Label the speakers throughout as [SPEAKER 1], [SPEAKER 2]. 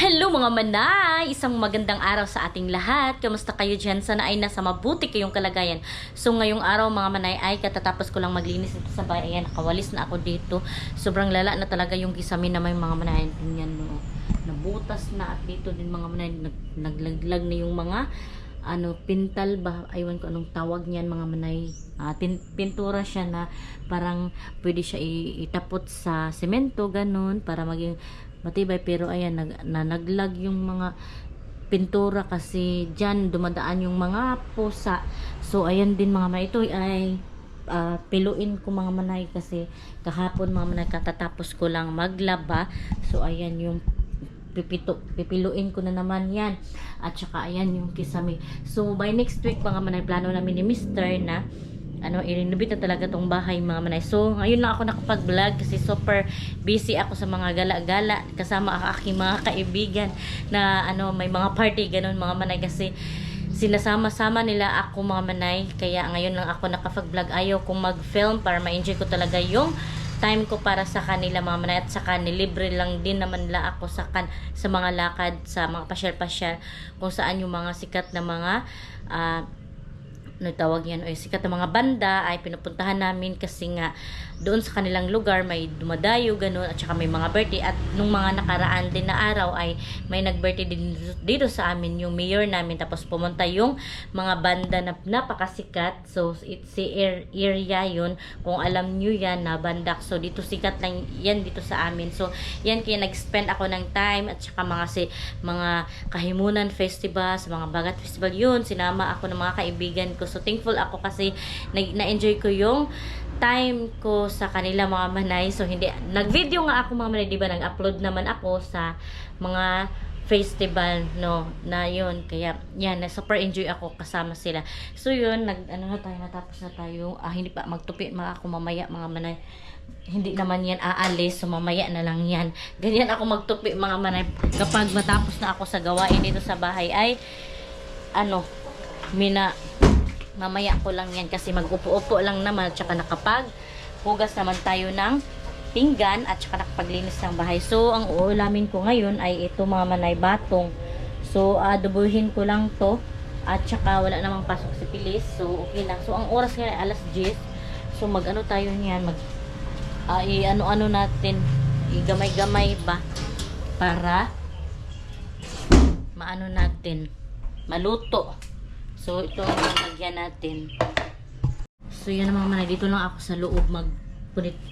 [SPEAKER 1] Hello mga manay! Isang magandang araw sa ating lahat. Kamusta kayo dyan? Sana ay nasa mabuti kayong kalagayan. So ngayong araw mga manay ay katatapos ko lang maglinis ito sa bahay. Ayan, nakawalis na ako dito. Sobrang lala na talaga yung gisamin na may mga manay. Ganyan, no? Nabutas na at dito din mga manay. Naglaglag na yung mga pintal ba? Aywan ko anong tawag niyan mga manay. Pintura siya na parang pwede siya itapot sa semento, ganun, para maging matibay. Pero ayan, naglag yung mga pintura kasi dyan dumadaan yung mga pusa. So ayan din mga manay, ito ay piluin ko mga manay kasi kahapon mga manay katatapos ko lang maglaba. So ayan yung pipiluin ko na naman yan, at saka ayan yung kisame. So by next week mga manay, plano namin ni Mr. na i-renovate na talaga tong bahay mga manay. So ngayon lang ako nakapag-vlog kasi super busy ako sa mga gala-gala kasama ang aking mga kaibigan na may mga party ganun mga manay, kasi sinasama-sama nila ako mga manay. Kaya ngayon lang ako nakapag-vlog. Ayaw kong mag-film para ma-enjoy ko talaga yung time ko para sa kanila mga manay, at saka nilibre lang din naman nila ako sa mga lakad, sa mga pasyal-pasyal kung saan yung mga sikat na mga tawag yan, sikat na mga banda ay pinupuntahan namin, kasi nga doon sa kanilang lugar may dumadayo ganun, at saka may mga birthday. At nung mga nakaraan din na araw ay may nag-birthday din dito sa amin yung mayor namin, tapos pumunta yung mga banda na napakasikat. So it's si area yun, kung alam nyo yan na banda. So dito sikat lang yan dito sa amin. So yan, kaya nag-spend ako ng time, at saka mga Kahimunan Festival, sa mga Bagat Festival, yun sinama ako ng mga kaibigan ko. So thankful ako kasi na-enjoy ko yung time ko sa kanila mga manay. So hindi nag-video nga ako mga manay, di ba? Nag-upload naman ako sa mga festival na yun. Kaya yan, super enjoy ako kasama sila. So yun, natapos na tayo. Hindi pa magtupi ako mamaya mga manay. Hindi naman yan aalis, so mamaya na lang yan. Ganyan ako magtupi mga manay. Kapag matapos na ako sa gawain dito sa bahay ay mamaya ko lang yan, kasi mag-upo-upo lang naman, at saka nakapag-hugas naman tayo ng pinggan, at saka nakapaglinis ng bahay. So ang uulamin ko ngayon ay ito mga manay, batong. So adobohin ko lang to, at saka wala namang pasok si Pilis, so okay lang. So ang oras ngayon ay 10:00. So tayo niyan, natin, igamay-gamay ba para natin maluto. So ito ang lagyan natin. So yan mga manay, dito lang ako sa loob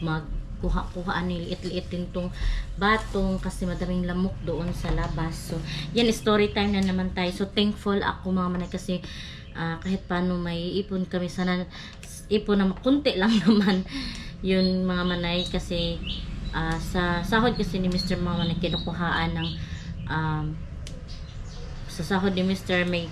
[SPEAKER 1] magkuha ni liit-liitin tong batong, kasi madaming lamok doon sa labas. So yan, story time na naman tayo. So thankful ako mga manay, kasi kahit paano may ipon kami. Sana ipon na makunti lang naman yun mga manay, kasi sa sahod kasi ni Mr. mga manay kinukuhaan ng sa sahod ni Mr. may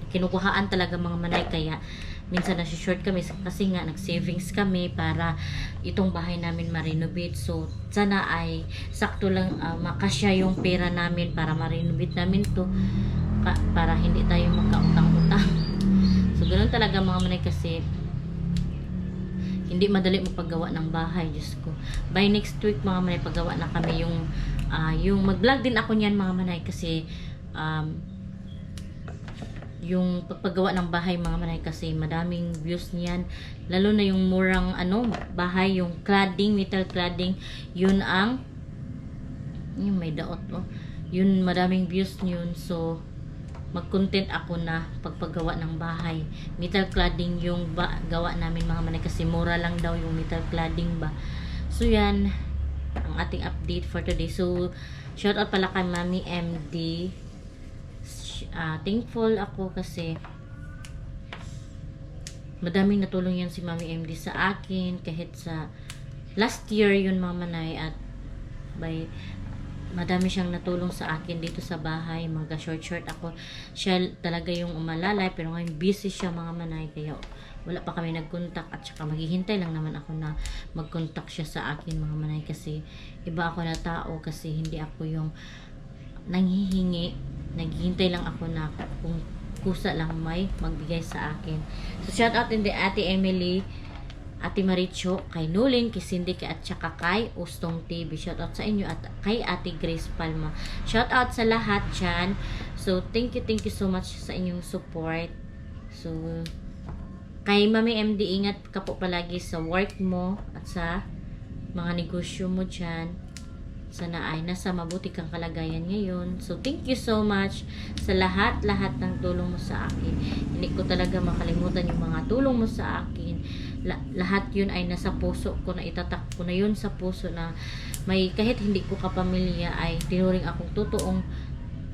[SPEAKER 1] kinukuhaan talaga mga manay, kaya minsan nasi-short kami kasi nga nag-savings kami para itong bahay namin ma-renovate. So sana ay sakto lang makasya yung pera namin para ma-renovate namin to, para hindi tayo magkautang-utang. So ganoon talaga mga manay, kasi hindi madali magpagawa ng bahay. Diyos ko, by next week mga manay paggawa na kami yung mag-vlog din ako niyan mga manay, kasi yung pagpagawa ng bahay mga manay, kasi madaming views niyan, lalo na yung murang bahay, yung cladding, metal cladding, yun may daot yun, madaming views yun. So mag-content ako na pagpagawa ng bahay, metal cladding yung gawa namin mga manay, kasi mura lang daw yung metal cladding ba. So yan ang ating update for today. So shout out pala kay Mami MD. Thankful ako kasi madaming natulong yan si Mami MD sa akin, kahit sa last year yun mga manay, at madami siyang natulong sa akin dito sa bahay. Mga short ako, siya talaga yung umalalay, pero ngayon busy siya mga manay, kaya wala pa kami nag-contact, at saka maghihintay lang naman ako na mag-contact siya sa akin mga manay, kasi iba ako na tao, kasi hindi ako yung nanghihingi, naghihintay lang ako na kung kusa lang may magbigay sa akin. So shout out din Ate Emily Ate Maricho, kay Nulin, kay Cindy, at saka kay Ustong TV. Shoutout sa inyo at kay Ate Grace Palma. Shoutout sa lahat dyan. So, thank you so much sa inyong support. So, kay Mami MD, ingat ka po palagi sa work mo at sa mga negosyo mo dyan. Sana ay nasa mabuti kang kalagayan ngayon. So, thank you so much sa lahat ng tulong mo sa akin. Hindi ko talaga makalimutan yung mga tulong mo sa akin. Lahat yun ay nasa puso ko, na itatak ko na yun sa puso, na may kahit hindi ko kapamilya ay tinuring akong totoong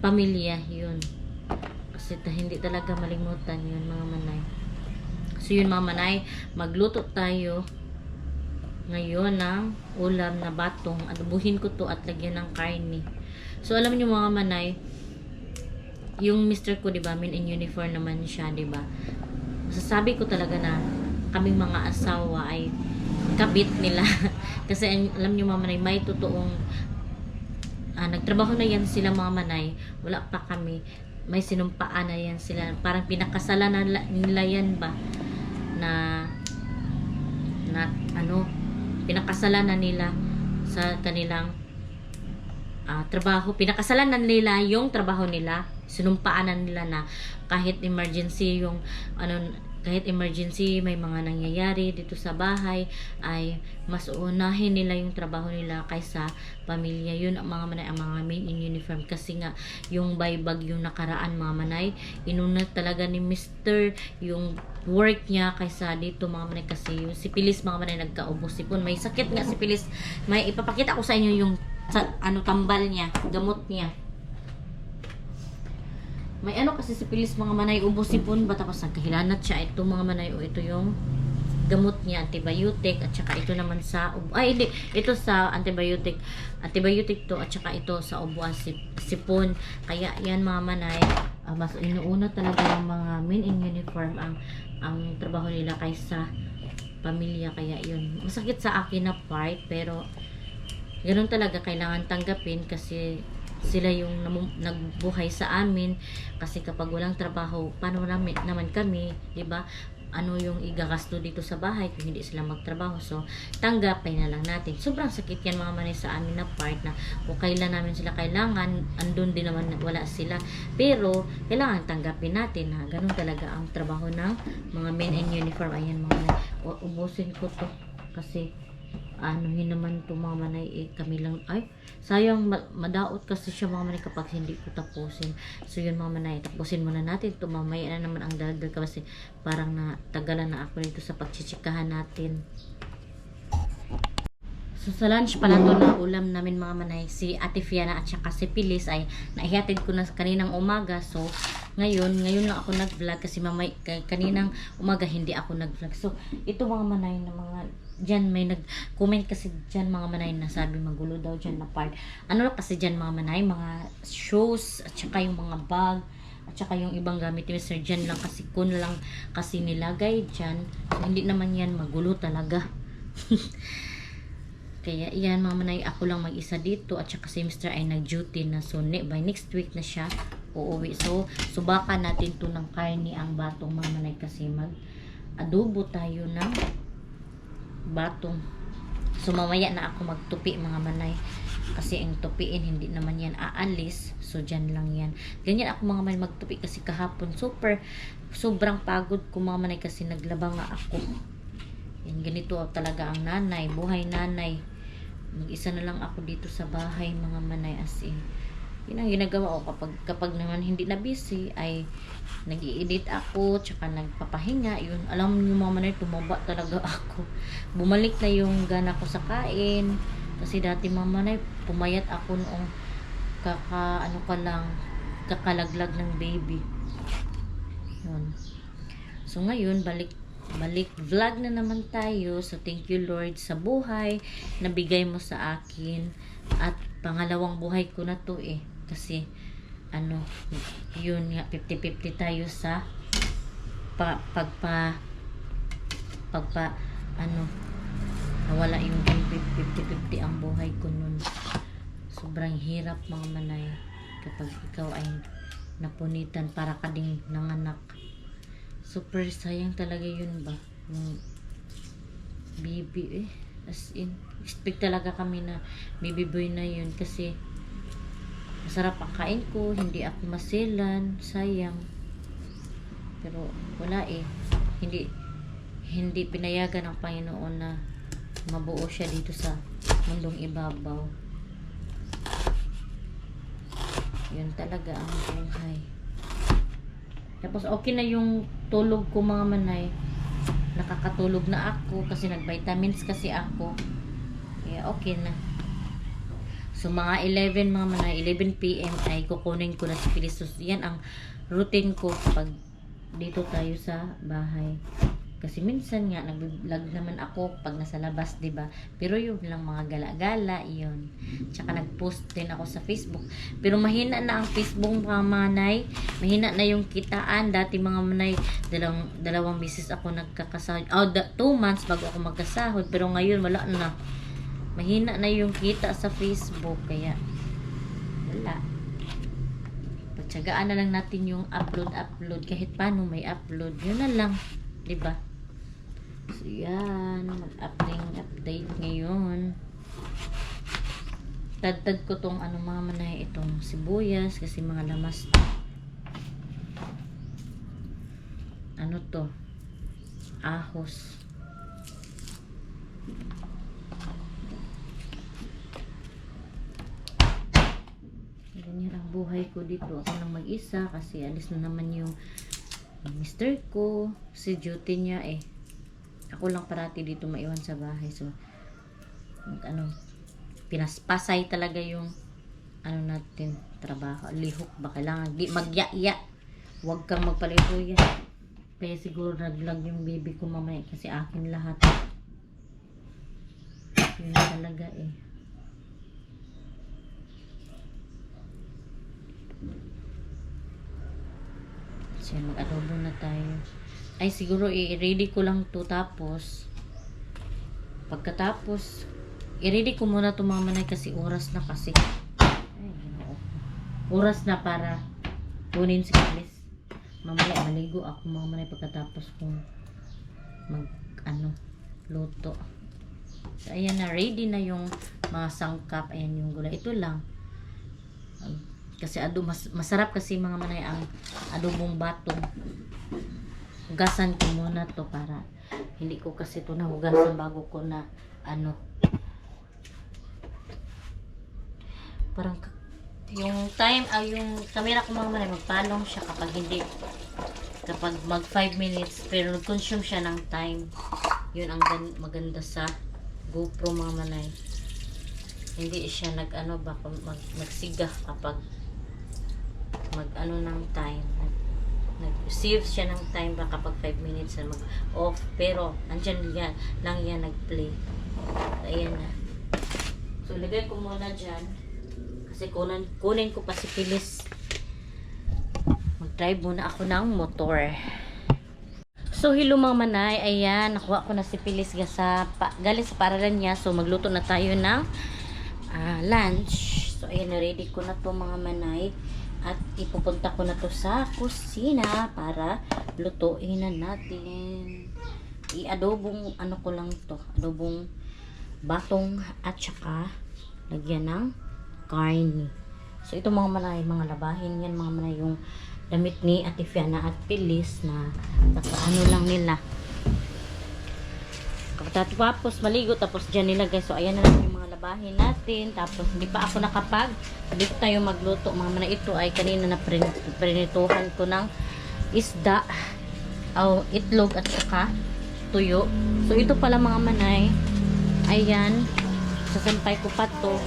[SPEAKER 1] pamilya yun. Kasi hindi talaga malimutan yun, mga manay. So yun, mga manay, magluto tayo ngayon ng ulam na batong. Adobuhin ko to at lagyan ng karne. So alam niyo, mga manay, yung mister ko, diba, men in uniform naman siya, diba, masasabi ko talaga na kaming mga asawa ay kabit nila. Kasi alam niyo, mga manay, may totoong nagtrabaho na yan sila, mga manay, wala pa kami, may sinumpaan na yan sila, parang pinakasalan na nila yan ba, na pinakasalan na nila sa kanilang trabaho, pinakasalan na nila yung trabaho nila, sinumpaan na nila na kahit emergency kahit emergency, may mga nangyayari dito sa bahay, ay mas unahin nila yung trabaho nila kaysa pamilya. Yun ang mga manay, ang mga men in uniform. Kasi nga, yung baybag yung nakaraan, mga manay, inuna talaga ni Mr. yung work niya kaysa dito, mga manay. Kasi yung si Pilis, mga manay, nagkaubo sipon. May sakit nga si Pilis. May ipapakita ko sa inyo yung tambal niya, gamot niya. May kasi si Pilis, mga manay, ubo sipon ba, tapos nagkahilanat siya. Ito, mga manay, ito yung gamot niya, antibiotic, at saka ito naman sa ubo. Ay, hindi, ito sa antibiotic to, at saka ito sa ubo, sipon. Kaya yan, mga manay, mas inuuna talaga ng mga men in uniform ang trabaho nila kaysa pamilya. Kaya yun, masakit sa akin na part, pero ganun talaga, kailangan tanggapin kasi sila yung nagbuhay sa amin. Kasi kapag walang trabaho, paano naman kami, 'di ba? Ano yung igagasto dito sa bahay kung hindi sila magtrabaho? So, tanggapin na lang natin. Sobrang sakit yan, mga manay, sa amin na part, na kung kailan namin sila kailangan, andun din naman wala sila. Pero, kailangan tanggapin natin na ganun talaga ang trabaho ng mga men in uniform. Ayan, mga manay, ubusin ko to kasi anuhin naman to, mga manay, kami lang, ay sayang, madaot kasi siya, mga manay, kapag hindi ko tapusin. So yun, mga manay, tapusin muna natin to, mamaya na naman ang daldal kasi parang natagalan na ako dito sa pagchichikahan natin. So sa lunch pala to na ulam namin, mga manay, si Ate Fiana at saka si Pilis ay naihatid ko na kaninang umaga. So ngayon lang ako nag-vlog kasi kaninang umaga hindi ako nag-vlog. So ito, mga manay, na mga dyan, may nag-comment kasi dyan, mga manay, na sabi magulo daw dyan na part. Ano kasi dyan, mga manay, mga shoes at saka yung mga bag at saka yung ibang gamit ni Mr. Dyan lang kasi kun lang kasi nilagay dyan. So hindi naman yan magulo talaga. Kaya yan, mga manay, ako lang mag-isa dito at saka si Mr. ay nag-duty na. So by next week na siya uuwi. So subakan natin to ng karne ang batong, mga manay, kasi mag-adobo tayo ng batong. So mamaya na ako magtupi, mga manay, kasi ang tupiin hindi naman yan aalis. So dyan lang yan. Ganyan ako, mga manay, magtupi kasi kahapon sobrang pagod ko, mga manay, kasi naglaba nga ako. Yan, ganito talaga ang nanay, buhay nanay. Mag-isa na lang ako dito sa bahay, mga manay, as in. Yun ang ginagawa ko kapag naman hindi na busy, ay nag-i-edit ako, tsaka nagpapahinga. Yun, alam niyo, mga manay, tumaba talaga ako. Bumalik na yung gana ko sa kain. Kasi dati, mga manay, pumayat ako noong kakalaglag ng baby. Yun. So ngayon, balik vlog na naman tayo. So thank you, Lord, sa buhay na bigay mo sa akin, at pangalawang buhay ko na to kasi yun nga, 50-50 tayo sa nawala yung 50-50 ang buhay ko nun. Sobrang hirap, mga manay, kapag ikaw ay napunitan para ka ding nanganak. Super sayang talaga yun ba, Baby as in expect talaga kami na baby boy na yun kasi masarap ang kain ko, hindi ako masilan, sayang. Pero wala hindi pinayagan ng Panginoon na mabuo siya dito sa mundong ibabaw. Yun talaga ang buhay. Tapos okay na yung tulog ko mga manay. Nakakatulog na ako kasi nag-vitamins kasi ako. Kaya okay na. So mga 11 mga manay, 11 PM ay kukunin ko na si Pilis. Yan ang routine ko pag dito tayo sa bahay. Kasi minsan nga nag-vlog naman ako pag nasa labas, 'di ba? Pero yun lang mga gala-gala 'yun. Tsaka nag-post din ako sa Facebook. Pero mahina na ang Facebook mga manay. Mahina na yung kitaan. Dati mga manay, dalawang beses ako nagkakasahod. 2 months bago ako magkasahod. Pero ngayon wala na. Mahina na yung kita sa Facebook kaya wala. Pagtiyagaan na lang natin yung upload kahit paano may upload. Yun na lang, 'di ba? So yan, mag-update ngayon. Tad ko tong mga manay, itong sibuyas kasi mga lamas. Ano to? Ahos. Ganyan ang buhay ko dito. Ako lang mag-isa kasi alis na naman yung mister ko. Si duty niya ako lang parati dito maiwan sa bahay. So, pinaspasay talaga yung natin, trabaho. Lihok ba? Kailangan magya-ya. Huwag kang magpalihuya. Kaya siguro naglag yung baby ko mamaya kasi akin lahat. Yun talaga So, mag-adobo na tayo. Ay, siguro i-ready ko lang to tapos pagkatapos i-ready ko muna to mga manay kasi oras na kasi. Ay, oras na para kunin si Pilis. Mamaya maligo ako mga manay pagkatapos kong luto. So, ayan na, ready na yung mga sangkap. Ayan yung gulay. Ito lang. Kasi masarap kasi mga manay ang adobong batong. Hugasan ko muna to para hindi ko kasi to nahugasan bago ko na parang yung time yung camera ko mga manay magpalong siya kapag mag 5 minutes pero nag-consume siya ng time. Yun ang maganda sa GoPro mga manay. Hindi siya magsiga kapag ng time. Nag-save siya ng time ba kapag 5 minutes na mag-off. Pero, andyan lang yan nag-play. Ayan na. So, lagay ko muna dyan. Kasi kunin ko pa si Pilis. Mag-drive muna ako ng motor. So, hello mga manay. Ayan, nakuha ko na si Pilis galing sa paralan niya. So, magluto na tayo ng lunch. So, ayan, ready ko na to mga manay. At ipupunta ko na to sa kusina para lutuin na natin. I-adobong ko lang to. Adobong batong at saka lagyan ng karne. So ito mga manay, mga labahin yan mga manay, yung damit ni Ate Fiana at Pilis na lang nila. Tapos maligo tapos dyan nilagay. So ayan na lang yung mga labahin natin. Tapos hindi pa ako dito tayo magluto mga manay. Ito ay kanina na prinituhan ko ng isda itlog at saka tuyo. So ito pala mga manay, ayan, sasampay ko pa to.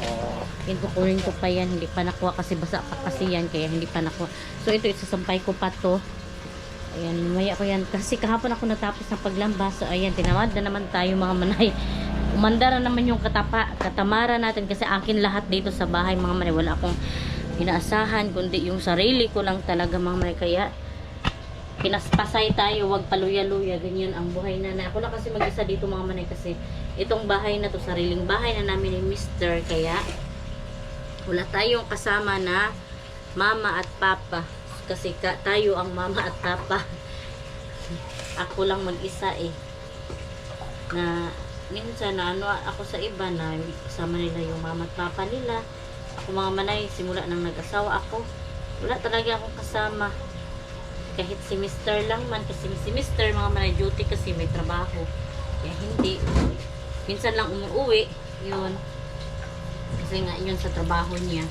[SPEAKER 1] Kukunin ko pa yan, hindi pa nakuha kasi basa pa kasi yan, kaya hindi pa nakuha. So ito isasampay ko pa to. Ayan, lumaya ko yan kasi kahapon ako natapos ng paglamba. So ayan, tinamad na naman tayo mga manay. Umanda na naman yung katamara natin kasi akin lahat dito sa bahay mga manay. Wala akong inaasahan kundi yung sarili ko lang talaga mga manay. Kaya pinaspasay tayo, wag paluya-luya, ganyan ang buhay na. Ako na kasi mag-isa dito mga manay kasi itong bahay na to, sariling bahay na namin ni Mr. Kaya wala tayong kasama na mama at papa kasi tayo ang mama at papa. Ako lang mag-isa na minsan na ano ako sa iba na kasama nila yung mama at papa nila. Ako mga manay, simula nang nag-asawa ako, wala talaga akong kasama. Kahit si Mister lang man, kasi si Mister mga manay duty kasi may trabaho. Kaya hindi. Minsan lang umuwi, yun. Kasi nga yun sa trabaho niya.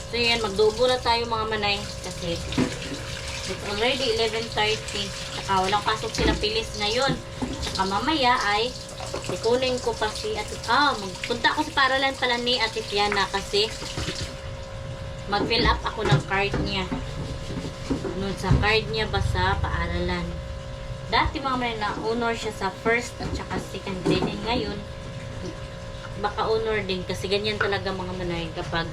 [SPEAKER 1] So yan, magdubo na tayo mga manay kasi it's already 11:30. Saka walang pasok sila Pilis ngayon. Saka mamaya ay ikunin ko pa si magpunta ako sa paralan pala ni Ate Piana kasi mag-fill up ako ng card niya. Nun sa card niya ba sa paaralan. Dati mga manay na honor siya sa first at saka second grading. Ngayon, baka honor din kasi ganyan talaga mga manay kapag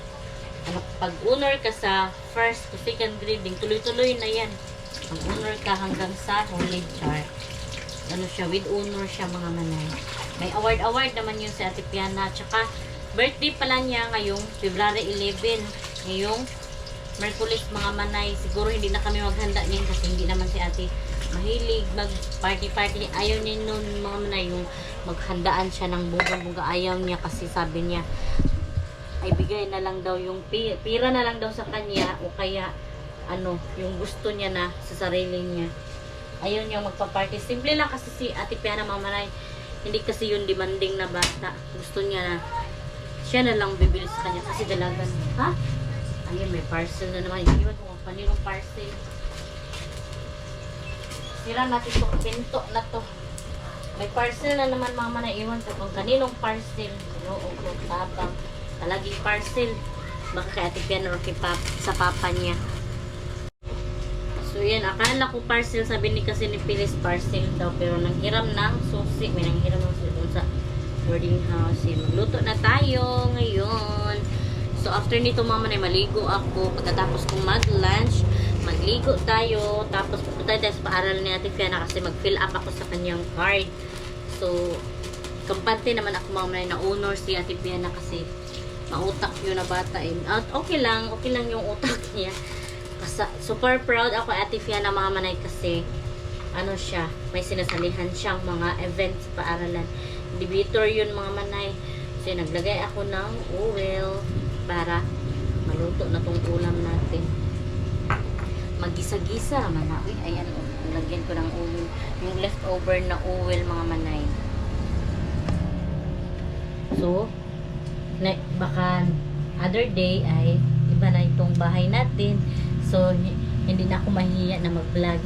[SPEAKER 1] pag honor ka sa first to second grading, tuloy-tuloy na yan. Ang honor ka hanggang sa holy chart. Ano siya, with honor siya mga manay. May award naman yun sa Ate Piana. Tsaka, birthday pala niya ngayong February 11. Ngayong Merkulis mga manay. Siguro hindi na kami maghanda niyan kasi hindi naman si Ate mahilig mag-party-party. Ayaw niya nun mga manay yung maghandaan siya ng bunga-bunga. Ayaw niya kasi sabi niya ay bigay na lang daw yung pira na lang daw sa kanya o kaya yung gusto niya na sa sarili niya. Ayaw niya magpa-party. Simple lang kasi si Ate Piana mga manay. Hindi kasi yung demanding na bata. Gusto niya na siya na lang bibili sa kanya kasi dalagan. Ha? Ayun, may parcel na naman. Iwan ko kung paninong parcel. Sira natin ito. Pinto na to. May parcel na naman mga manay. Iwan ko kung kaninong parcel. Oo, tabang. Talaging parcel. Baka kay Ate Piana or kay sa papa niya. So yan, akala ko parcel. Sabi ni kasi ni Pilis parcel daw. Pero nanghiram ng susi. May nanghiram ng susi sa boarding house. Yan, magluto na tayo ngayon. So after nito mama na maligo ako. Pagkatapos kong mag-lunch, magligo tayo. Tapos pupunta tayo sa paaral ni Ate Piana kasi mag-fill up ako sa kanyang card. So kampante naman ako mama na honor si Ate Piana kasi mautak yun na bata. At okay lang yung utak niya. Kasi super proud ako Ate Piana mga manay kasi siya, may sinasalihan siyang mga events sa paaralan. Debater yun mga manay. So naglagay ako ng oil para maluto na tong ulam natin. Magisa-gisa manawi. Ayan, lagyan ko ng oil. Yung leftover na oil mga manay. So baka other day ay iba na itong bahay natin. So hindi na ako mahiya na mag-vlog.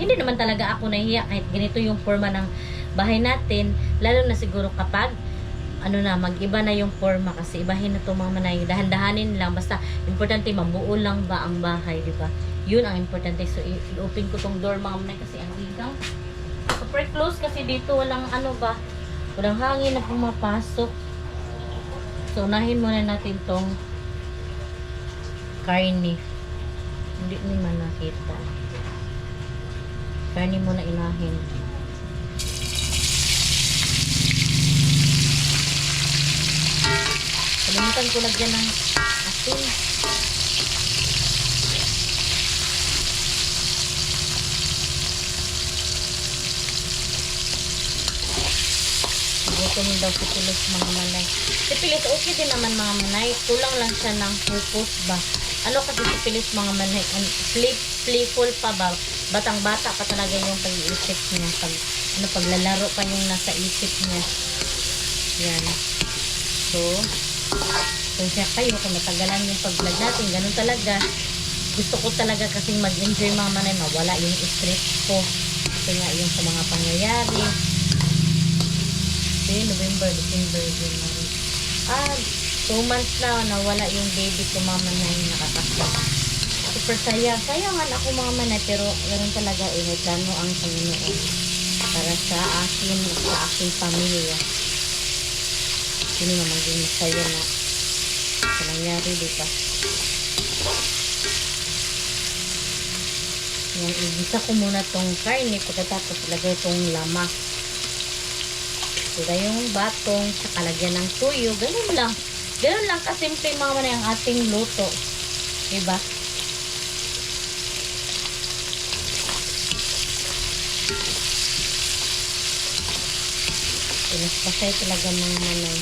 [SPEAKER 1] Hindi naman talaga ako nahiya kahit ganito yung forma ng bahay natin. Lalo na siguro kapag mag-iba na yung forma kasi ibahin na ito mga manay. Dahan-dahanin lang. Basta importante mabuo lang ba ang bahay, di ba? Yun ang importante. So i-open ko tong door mga manay kasi ang ligaw. Super close kasi dito walang walang hangin na pumapasok. So unahin muna natin tong karne. Hindi naman nakita. Karne muna inahin. Kalimutan ko lagyan ng asin. Gutom daw si Pilis mga manay. Si Pilis okay din naman mga manay. Kulang lang siya ng focus ba. Kasi si Pilis mga manay. Playful pa ba. Batang-bata pa talaga yung pag-iisip niya. Paglalaro pa yung nasa isip niya. Yan. So siya kayo kung matagalan yung pag-vlog natin, ganun talaga. Gusto ko talaga kasing mag-enjoy mga manay, mawala yung stress ko. Kasi nga yung sa mga pangyayari. Okay, November, December, January. 2 months na nawala yung baby ko mga manay, nakakasya. Super saya. Sayangan ako mga manay, pero ganun talaga may plano ang Panginoon para sa aking pamilya. Hindi naman din masaya na sa nangyari, diba? Yan, igisa ko muna tong karne pagkatapos lagay tong lama. Diba yung batong sa kalagyan ng tuyo, ganun lang. Ganun lang kasimple mga manay ang ating luto. Diba? Pinaspasay talaga mga manay.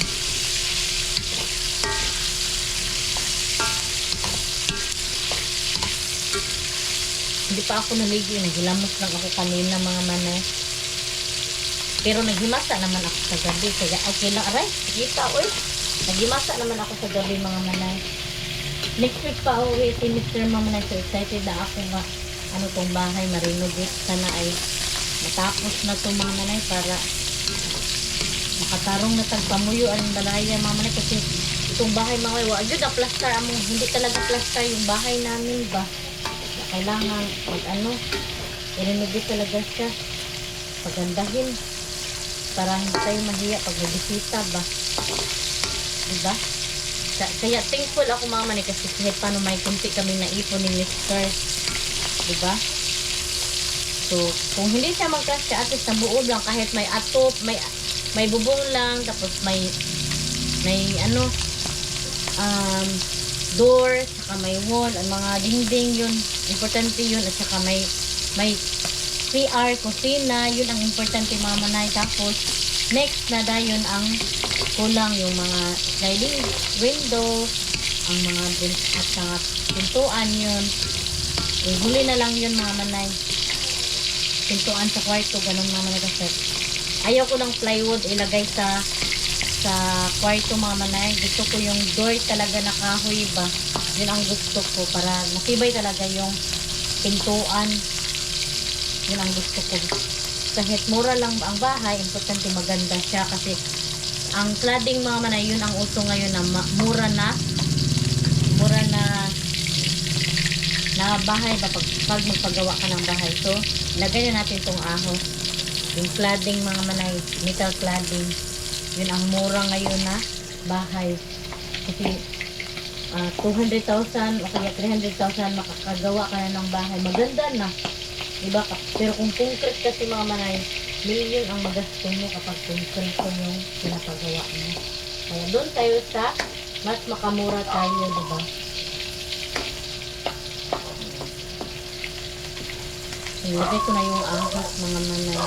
[SPEAKER 1] Hindi pa ako naligo. Naghilamos lang ako kanina mga manay. Pero naghimasa naman ako sa gabi. Kaya okay lang. Aray, kita oy. Naghimasa naman ako sa gabi mga manay. Next week pa uwi si Mr. Mamanay. So excited na ako nga ano tong bahay ma-renovate. Sana ay matapos na to mga manay para makatarong na tagpamuyo ang balaya mga manay. Kasi itong bahay mga manay, wag yun na plaster among hindi talaga plaster yung bahay namin ba. Kailangan mag ano i-renovate talaga siya, pagandahin para hindi tayo mahiya pag may bisita ba, diba? Kaya thankful ako mga manay kasi kahit paano may kunti kami naipon ni Mr. Diba? So kung hindi siya magkasya at least nabuo lang kahit may atop, may bubong lang, tapos may ano door, saka may wall, ang mga dingding yun, importante yun, at saka may CR, kusina, yun ang importante mga manay. Tapos next na dayon ang kulang yung mga sliding window, ang mga at saka pintuan yun. Huli na lang yun mga manay. Pintuan sa kwarto, ganun mga manay kasi ayaw ko ng plywood ilagay sa kwarto mga manay. Gusto ko yung door talaga na kahoy ba. Yun ang gusto ko para matibay talaga yung pintuan. Yun ang gusto ko. Kahit mura lang ang bahay, importante maganda siya kasi ang cladding mga manay, yun ang uso ngayon na mura na bahay ba pag magpagawa ka ng bahay. So lagay na natin tong ahos, yung cladding mga manay, metal cladding. Yun ang mura ngayon na bahay. Kasi 200,000 o kaya 300,000 makakagawa ka na ng bahay. Maganda na. Diba ka? Pero kung concrete kasi mga manay, million ang magasto mo kapag concrete yung pinapagawa mo. Kaya doon tayo sa mas makamura tayo, diba? Ilagay ko na yung ahos mga manay.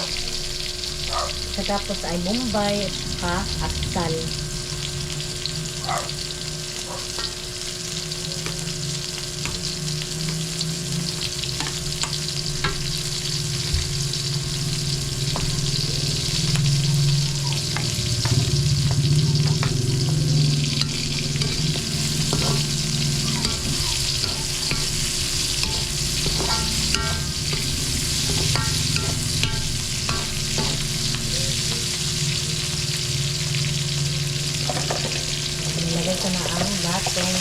[SPEAKER 1] Tapos ay bombay at asal. Nilagay ko na ang batong.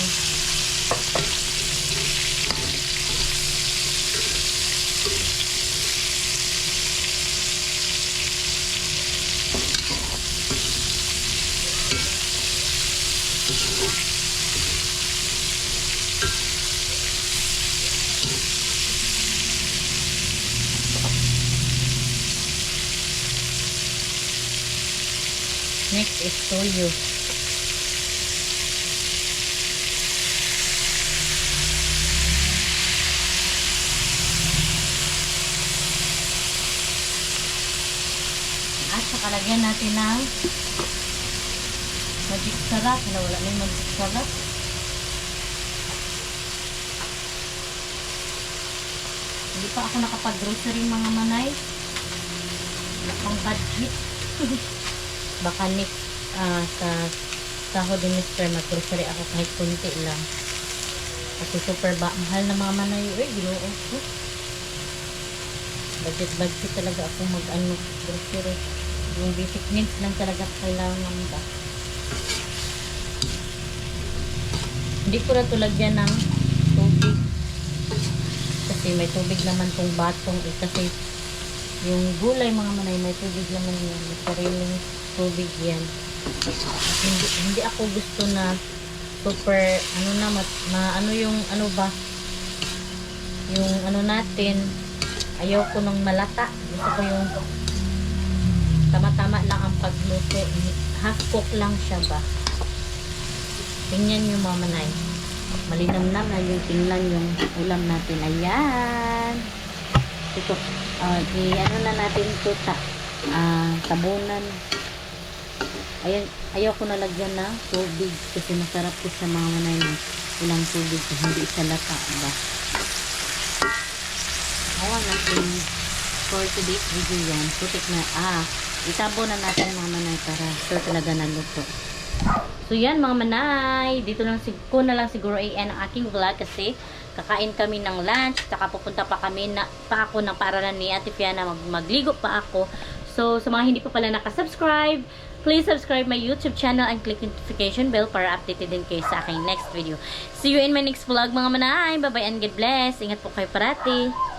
[SPEAKER 1] Next is toyo. At saka lagyan natin ng magic sarap. Wala na yung magic sarap. Hindi pa ako nakapag-grocery mga manay. Wala pang budget. Baka next sa sahod ni Mr. mag-grocery ako kahit kunti lang. Kasi super mahal na mga manay. Uy, ginoo ko. Budget talaga ako mag-ano grocery. Yung basic needs lang talaga kailangan ba. Hindi ko na tulagyan ng tubig. Kasi may tubig naman tong batong eh. Kasi yung gulay mga manay may tubig naman yan. May sariling tubig yan. Hindi ako gusto na super ano na ano yung ano ba yung ano natin, ayaw ko nung malata. Gusto ko yung tama-tama lang ang pagluto, half cook lang siya ba. Tingnan yung mga manay, malinamnam na yung tingnan yung ulam natin. Ayan ito, ano na natin ito tabunan. Ayaw ko nalagyan ng tubig kasi masarap po sa mga manay na ilang tubig kasi hindi isa lata, diba? Awan natin for today's video yan. Putik na, itabo na natin mga manay para sure talaga naluto. So yan mga manay, dito lang ko na lang siguro i-end ang aking vlog kasi kakain kami ng lunch, saka pupunta pa ako ng paaralan ni Ate Fiana, magligo pa ako. So sa mga hindi pa pala nakasubscribe, please subscribe my YouTube channel and click notification bell para updated din kayo sa aking next video. See you in my next vlog mga manay. Bye bye and God bless. Ingat po kayo parati.